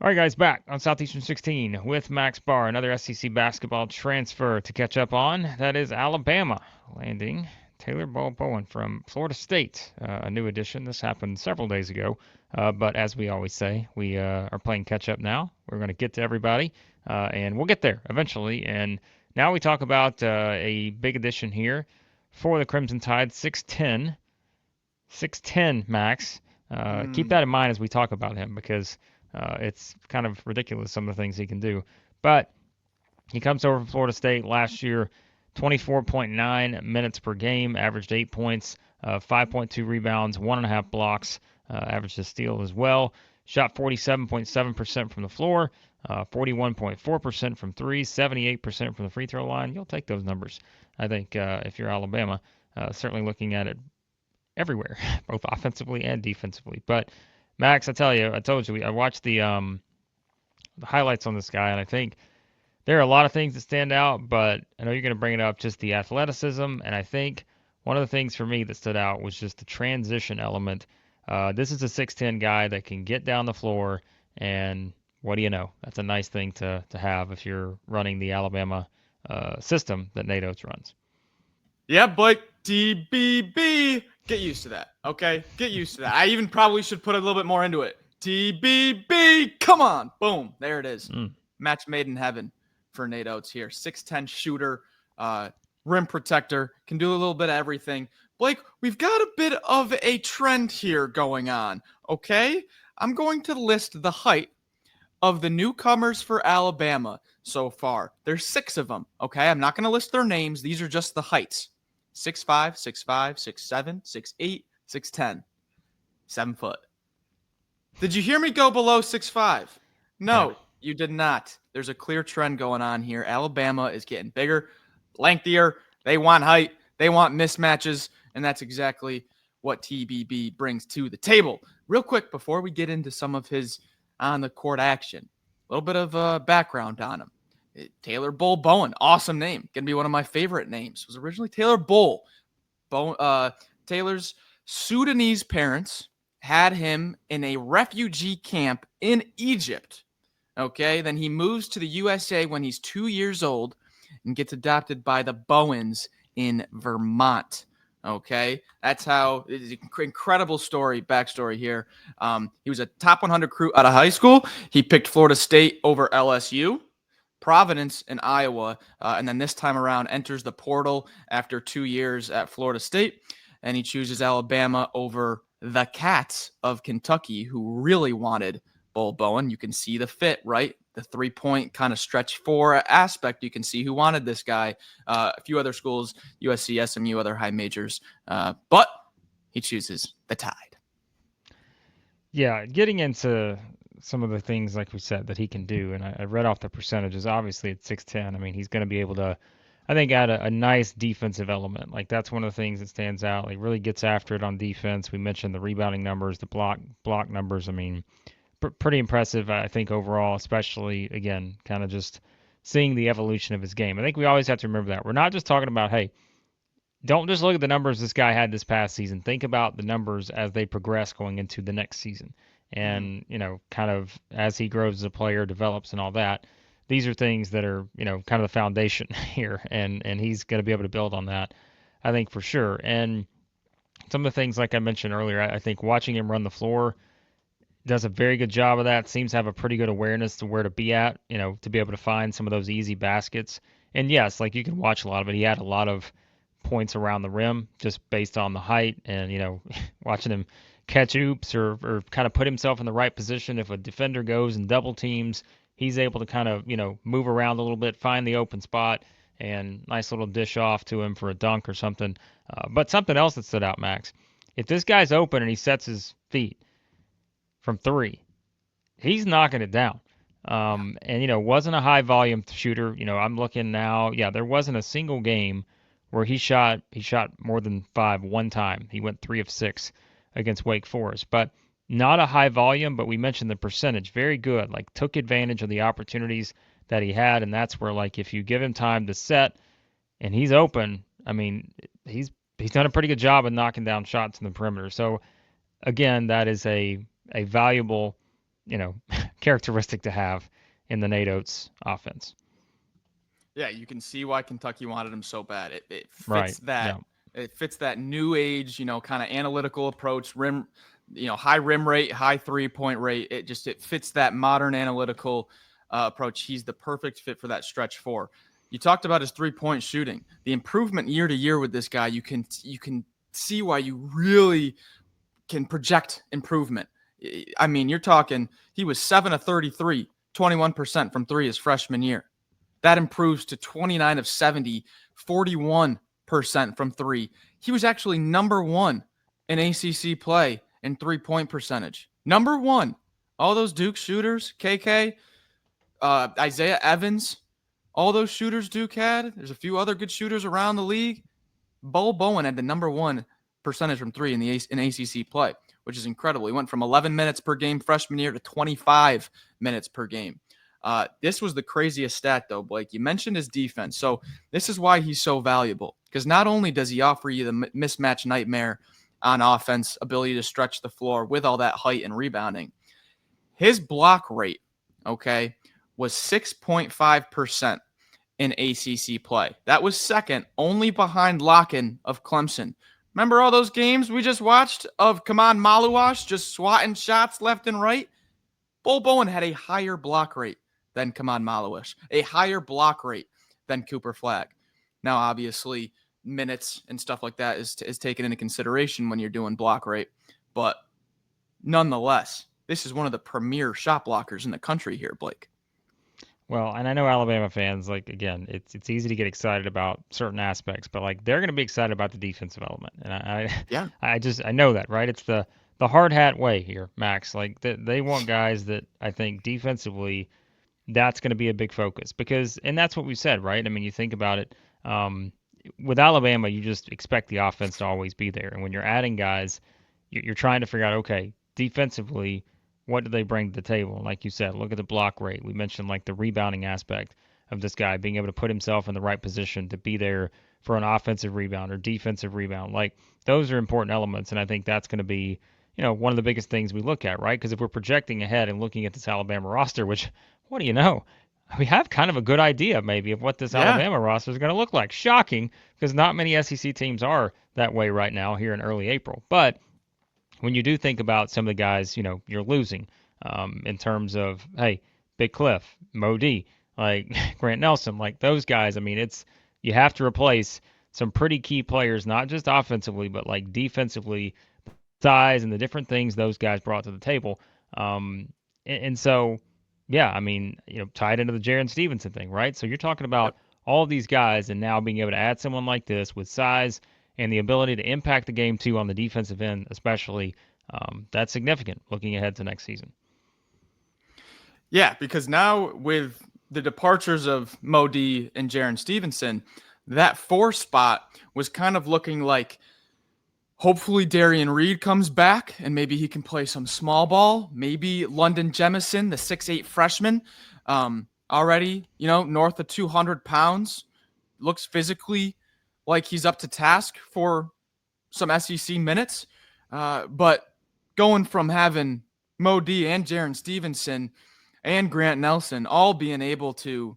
All right, guys, back on Southeastern 16 with Max Barr, another SEC basketball transfer to catch up on. That is Alabama landing Bol Bowen from Florida State, a new addition. This happened several days ago, but as we always say, we are playing catch up now. We're going to get to everybody, and we'll get there eventually. And now we talk about a big addition here for the Crimson Tide, 6'10", Max. Keep that in mind as we talk about him because it's kind of ridiculous some of the things he can do. But he comes over from Florida State last year, 24.9 minutes per game, averaged 8 points, 5.2 rebounds, 1.5 blocks, averaged a steal as well. Shot 47.7% from the floor, 41.4% from three, 78% from the free throw line. You'll take those numbers, I think, if you're Alabama. Certainly looking at it everywhere, both offensively and defensively. But Max, I told you, I watched the highlights on this guy, and I think there are a lot of things that stand out, but I know you're going to bring it up, just the athleticism, and I think one of the things for me that stood out was just the transition element. This is a 6'10" guy that can get down the floor, and what do you know? That's a nice thing to have if you're running the Alabama system that Nate Oats runs. Yeah, Blake, TBB. Get used to that, okay? Get used to that. I even probably should put a little bit more into it. TBB, come on. Boom, there it is. Match made in heaven for Nate Oats here. 6'10" shooter, rim protector, can do a little bit of everything. Blake, we've got a bit of a trend here going on, okay? I'm going to list the height of the newcomers for Alabama so far. There's 6 of them, okay? I'm not going to list their names. These are just the heights. 6'5", 6'5", 6'7", 6'8", 6'10". 7 foot. Did you hear me go below 6'5"? No, you did not. There's a clear trend going on here. Alabama is getting bigger, lengthier. They want height. They want mismatches, and that's exactly what TBB brings to the table. Real quick, before we get into some of his on-the-court action, a little bit of background on him. Bol Bowen, awesome name. Going to be one of my favorite names. It was originally Taylor Bol. Taylor's Sudanese parents had him in a refugee camp in Egypt. Okay, then he moves to the USA when he's 2 years old and gets adopted by the Bowens in Vermont. Okay, that's how it's an incredible backstory here. He was a top 100 recruit out of high school. He picked Florida State over LSU, Providence, and Iowa, and then this time around enters the portal after 2 years at Florida State, and he chooses Alabama over the Cats of Kentucky, who really wanted Bol Bowen. You can see the fit, right? The 3-point kind of stretch 4 aspect. You can see who wanted this guy. A few other schools, USC, SMU, other high majors, but he chooses the Tide. Yeah, getting into some of the things, like we said, that he can do, and I read off the percentages. Obviously, at 6'10", I mean, he's going to be able to, I think, add a nice defensive element. Like, that's one of the things that stands out. Like, really gets after it on defense. We mentioned the rebounding numbers, the block numbers. I mean, pretty impressive, I think, overall, especially, again, kind of just seeing the evolution of his game. I think we always have to remember that. We're not just talking about, hey, don't just look at the numbers this guy had this past season. Think about the numbers as they progress going into the next season. And, kind of as he grows as a player, develops and all that, these are things that are, kind of the foundation here. And he's going to be able to build on that, I think, for sure. And some of the things, like I mentioned earlier, I think watching him run the floor does a very good job of that. Seems to have a pretty good awareness to where to be at, to be able to find some of those easy baskets. And yes, like you can watch a lot of it. He had a lot of points around the rim just based on the height and, watching him catch oops or kind of put himself in the right position. If a defender goes and double teams, he's able to kind of, move around a little bit, find the open spot, and nice little dish off to him for a dunk or something. But something else that stood out, Max, if this guy's open and he sets his feet from 3, he's knocking it down. And, wasn't a high volume shooter. I'm looking now. Yeah, there wasn't a single game where he shot more than 5 one time. He went 3 of 6 against Wake Forest, but not a high volume. But we mentioned the percentage, very good. Like, took advantage of the opportunities that he had, and that's where, like, if you give him time to set and he's open, I mean, he's done a pretty good job of knocking down shots in the perimeter. So again, that is a valuable, characteristic to have in the Nate Oats offense. Yeah, you can see why Kentucky wanted him so bad. It Right. fits that Yeah. it fits that new age, kind of analytical approach, high rim rate, high 3-point rate. It fits that modern analytical approach. He's the perfect fit for that stretch four. You talked about his 3-point shooting. The improvement year to year with this guy, you can see why you really can project improvement. I mean, you're talking he was 7 of 33, 21% from three his freshman year. That improves to 29 of 70, 41% from three. He was actually number one in ACC play in 3-point percentage. Number one. All those Duke shooters, KK, Isaiah Evans, all those shooters Duke had. There's a few other good shooters around the league. Bol Bowen had the number one percentage from three in ACC play, which is incredible. He went from 11 minutes per game freshman year to 25 minutes per game. This was the craziest stat, though, Blake. You mentioned his defense. So this is why he's so valuable, because not only does he offer you the mismatch nightmare on offense, ability to stretch the floor with all that height and rebounding, his block rate, okay, was 6.5% in ACC play. That was second only behind Locken of Clemson. Remember all those games we just watched of Kaman Maluash just swatting shots left and right? Bol Bowen had a higher block rate than Kaman Maluash, a higher block rate than Cooper Flagg. Now, obviously, minutes and stuff like that is taken into consideration when you're doing block rate, but nonetheless, this is one of the premier shot blockers in the country here, Blake. Well, and I know Alabama fans, like, again, it's easy to get excited about certain aspects, but like they're going to be excited about the defensive element, and Yeah. I know that, right? It's the hard hat way here, Max. Like they want guys that I think defensively, that's going to be a big focus because, and that's what we said, right? I mean, you think about it. With Alabama, you just expect the offense to always be there, and when you're adding guys, you're trying to figure out, okay, defensively, what do they bring to the table? And like you said, look at the block rate. We mentioned like the rebounding aspect of this guy being able to put himself in the right position to be there for an offensive rebound or defensive rebound. Like those are important elements, and I think that's going to be, one of the biggest things we look at, right? Because if we're projecting ahead and looking at this Alabama roster, which what do you know? We have kind of a good idea maybe of what this Yeah. Alabama roster is going to look like. Shocking, because not many SEC teams are that way right now here in early April. But when you do think about some of the guys, you're losing in terms of, hey, Big Cliff, Mo D, like Grant Nelson, like those guys. I mean, you have to replace some pretty key players, not just offensively, but like defensively, size and the different things those guys brought to the table. And so, yeah, I mean, tied into the Jaron Stevenson thing, right? So you're talking Yep. about all of these guys and now being able to add someone like this with size and the ability to impact the game too on the defensive end, especially. That's significant looking ahead to next season. Yeah, because now with the departures of Mo D and Jaron Stevenson, that 4 spot was kind of looking like hopefully Darian Reed comes back and maybe he can play some small ball. Maybe London Jemison, the 6'8 freshman, already, north of 200 pounds, looks physically like he's up to task for some SEC minutes. But going from having Mo D and Jaron Stevenson and Grant Nelson all being able to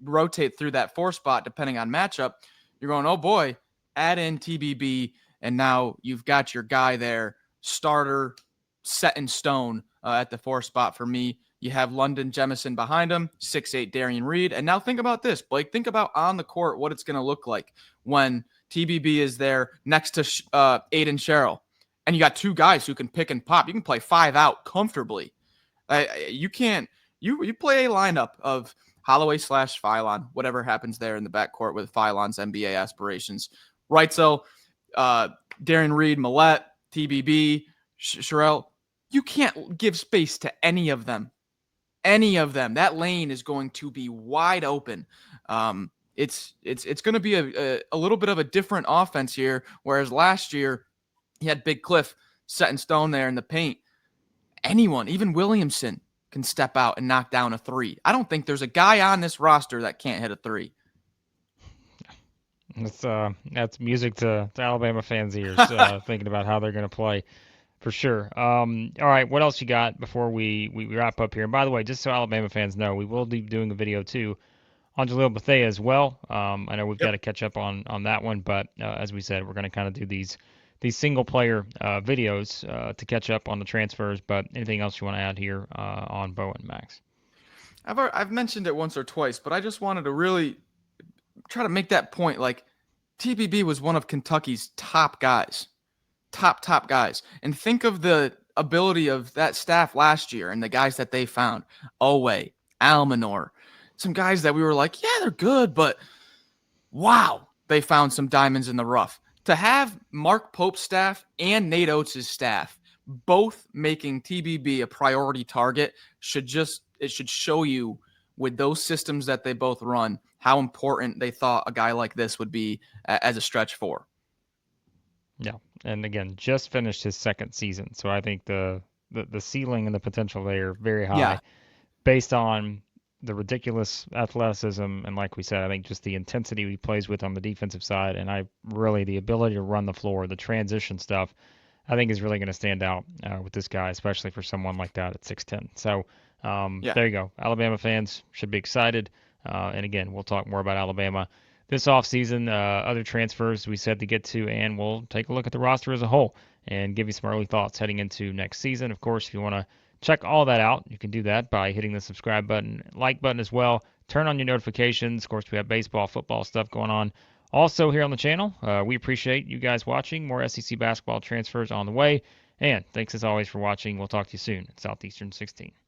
rotate through that 4 spot depending on matchup, you're going, oh boy, add in TBB, and now you've got your guy there, starter, set in stone at the 4 spot for me. You have London Jemison behind him, 6'8 Darian Reed. And now think about this, Blake. Think about on the court what it's going to look like when TBB is there next to Aiden Sherrill. And you got 2 guys who can pick and pop. You can play 5 out comfortably. You can't. You play a lineup of Holloway / Philon, whatever happens there in the backcourt with Philon's NBA aspirations. Reitzel, Darian Reed, Millette, TBB, Sherrill. You can't give space to any of them. Any of them. That lane is going to be wide open. It's going to be a little bit of a different offense here, whereas last year he had Big Cliff set in stone there in the paint. Anyone, even Williamson, can step out and knock down a 3. I don't think there's a guy on this roster that can't hit a 3. That's music to Alabama fans' ears, thinking about how they're going to play. For sure. All right, what else you got before we wrap up here? And by the way, just so Alabama fans know, we will be doing a video too on Jaleel Bethea as well. I know we've got Yep. to catch up on that one, but as we said, we're going to kind of do these single player videos to catch up on the transfers. But anything else you want to add here on Bowen, Max? I've mentioned it once or twice, but I just wanted to really try to make that point. Like, TBB was one of Kentucky's top guys, top guys, and think of the ability of that staff last year and the guys that they found. Owe, Almanor, some guys that we were like, yeah, they're good, but wow, they found some diamonds in the rough. To have Mark Pope's staff and Nate Oates' staff both making TBB a priority target should show you with those systems that they both run how important they thought a guy like this would be as a stretch four. Yeah, and again, just finished his second season, so I think the ceiling and the potential there very Yeah, high based on the ridiculous athleticism and like we said, I think just the intensity he plays with on the defensive side, and I really the ability to run the floor, the transition stuff, I think is really going to stand out with this guy, especially for someone like that at 6'10". So yeah. there you go. Alabama fans should be excited. And again, we'll talk more about Alabama this offseason, other transfers we said to get to, and we'll take a look at the roster as a whole and give you some early thoughts heading into next season. Of course, if you want to check all that out, you can do that by hitting the subscribe button, like button as well. Turn on your notifications. Of course, we have baseball, football stuff going on also here on the channel. We appreciate you guys watching. More SEC basketball transfers on the way. And thanks as always for watching. We'll talk to you soon at Southeastern 16.